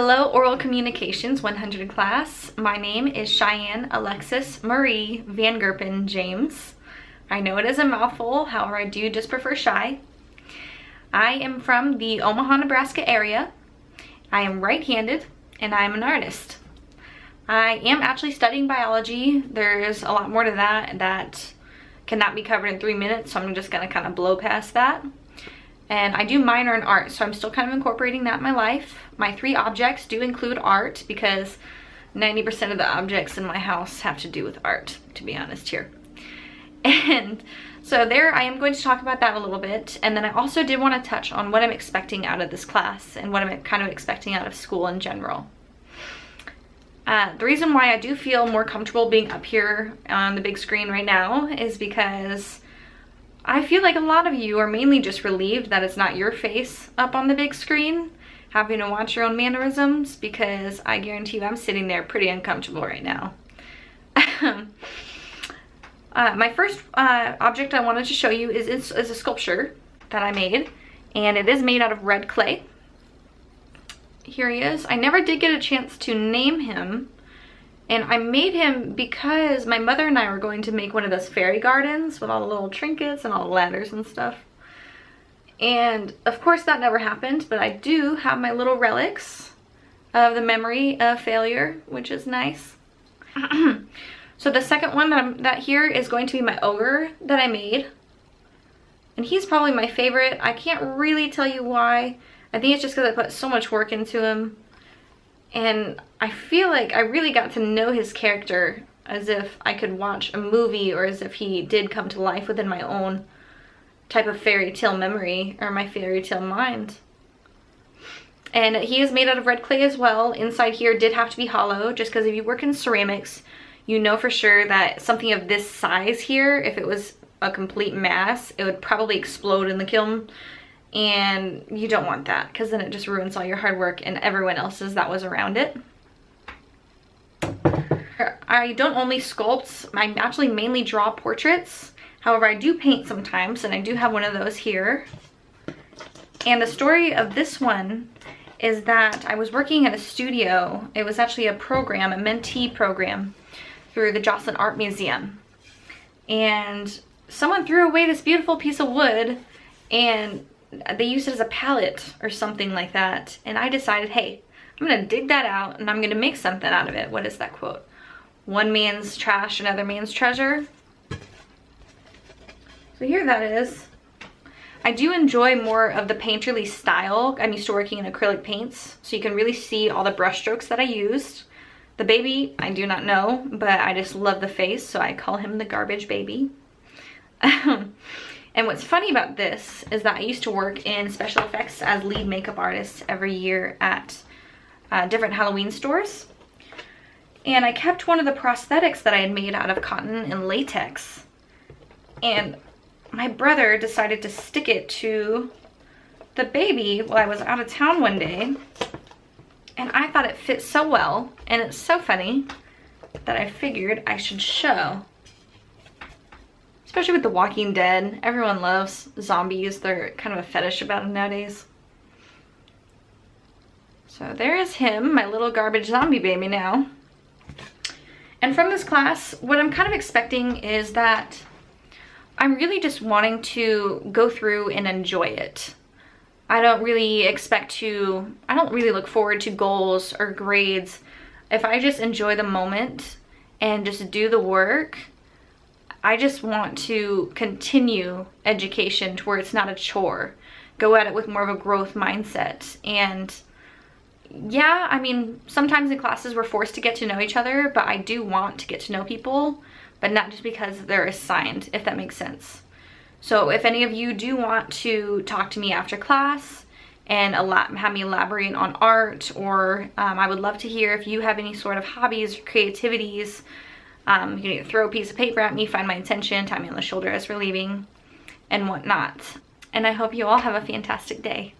Hello, Oral Communications 100 class. My name is Cheyenne Alexis Marie VanGerpen James. I know it is a mouthful, however I do just prefer Shy. I am from the Omaha, Nebraska area. I am right-handed and I am an artist. I am actually studying biology. There's a lot more to that cannot be covered in 3 minutes, so I'm just gonna kind of blow past that. And I do minor in art, so I'm still kind of incorporating that in my life. My 3 objects do include art because 90% of the objects in my house have to do with art, to be honest here. And so there, I am going to talk about that a little bit. And then I also did want to touch on what I'm expecting out of this class and what I'm kind of expecting out of school in general. The reason why I do feel more comfortable being up here on the big screen right now is because I feel like a lot of you are mainly just relieved that it's not your face up on the big screen, having to watch your own mannerisms, because I guarantee you I'm sitting there pretty uncomfortable right now. My first object I wanted to show you is a sculpture that I made, and it is made out of red clay. Here he is. I never did get a chance to name him, and I made him because my mother and I were going to make one of those fairy gardens with all the little trinkets and all the ladders and stuff. And of course that never happened, but I do have my little relics of the memory of failure, which is nice. So the second one that here is going to be my ogre that I made. And he's probably my favorite. I can't really tell you why. I think it's just because I put so much work into him. And I feel like I really got to know his character as if I could watch a movie, or as if he did come to life within my own type of fairy tale memory, or my fairy tale mind. And he is made out of red clay as well. Inside here did have to be hollow, just because if you work in ceramics, you know for sure that something of this size here, if it was a complete mass, it would probably explode in the kiln. And you don't want that, because then it just ruins all your hard work and everyone else's that was around it. I don't only sculpt, I actually mainly draw portraits. However, I do paint sometimes, and I do have one of those here. And the story of this one is that I was working at a studio. It was actually a program, a mentee program through the Jocelyn Art Museum. And someone threw away this beautiful piece of wood, and they used it as a palette or something like that. And I decided, hey, I'm gonna dig that out and I'm gonna make something out of it. What is that quote? One man's trash, another man's treasure. So here that is. I do enjoy more of the painterly style. I'm used to working in acrylic paints, so you can really see all the brush strokes that I used. The baby, I do not know, but I just love the face, so I call him the garbage baby. And what's funny about this is that I used to work in special effects as lead makeup artist every year at different Halloween stores. And I kept one of the prosthetics that I had made out of cotton and latex. And my brother decided to stick it to the baby while I was out of town one day. And I thought it fit so well, and it's so funny, that I figured I should show. Especially with The Walking Dead. Everyone loves zombies. They're kind of a fetish about them nowadays. So there is him, my little garbage zombie baby now. And from this class, what I'm kind of expecting is that I'm really just wanting to go through and enjoy it. I don't really look forward to goals or grades. If I just enjoy the moment and just do the work, I just want to continue education to where it's not a chore. Go at it with more of a growth mindset. And yeah, I mean, sometimes in classes we're forced to get to know each other, but I do want to get to know people, but not just because they're assigned, if that makes sense. So if any of you do want to talk to me after class and have me elaborate on art, or I would love to hear if you have any sort of hobbies or creativities. You can either throw a piece of paper at me, find my attention, tap me on the shoulder as we're leaving, and whatnot. And I hope you all have a fantastic day.